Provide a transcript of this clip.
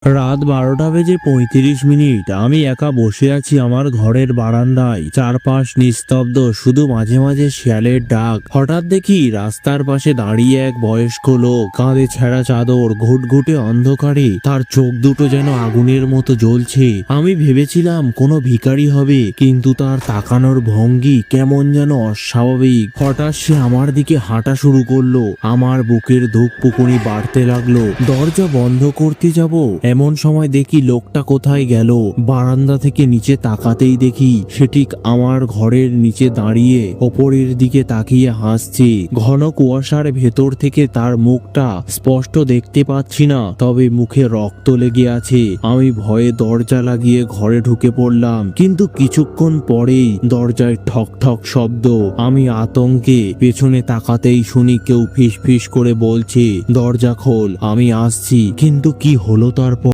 রাত 12:35। আমি একা বসে আছি আমার ঘরের বারান্দায়। চারপাশ নিস্তব্ধ, শুধু মাঝে মাঝে শিয়ালের ডাক। হঠাৎ দেখি রাস্তার পাশে দাঁড়িয়ে এক বয়স্ক লোক, কাঁধে ছেঁড়া চাদর, ঘুটঘুটে অন্ধকারে তার চোখ দুটো যেন আগুনের মতো জ্বলছে। আমি ভেবেছিলাম কোনো ভিখারি হবে, কিন্তু তার তাকানোর ভঙ্গি কেমন যেন অস্বাভাবিক। হঠাৎ সে আমার দিকে হাঁটা শুরু করলো। আমার বুকের ধুকপুকুনি বাড়তে লাগলো। দরজা বন্ধ করতে যাব, এমন সময় দেখি লোকটা কোথায় গেল। বারান্দা থেকে নিচে তাকাতেই দেখি সে ঠিক আমার ঘরের নিচে দাঁড়িয়ে ওপরের দিকে তাকিয়ে হাসছে। ঘন কুয়াশার ভেতর থেকে তার মুখটা স্পষ্ট দেখতে পাচ্ছি না, তবে মুখে রক্ত লেগে আছে। আমি ভয়ে দরজা লাগিয়ে ঘরে ঢুকে পড়লাম, কিন্তু কিছুক্ষণ পরেই দরজায় ঠক ঠক শব্দ। আমি আতঙ্কে পেছনে তাকাতেই শুনি কেউ ফিস ফিস করে বলছে, দরজা খোল, আমি আসছি। কিন্তু কি হলো তারপর?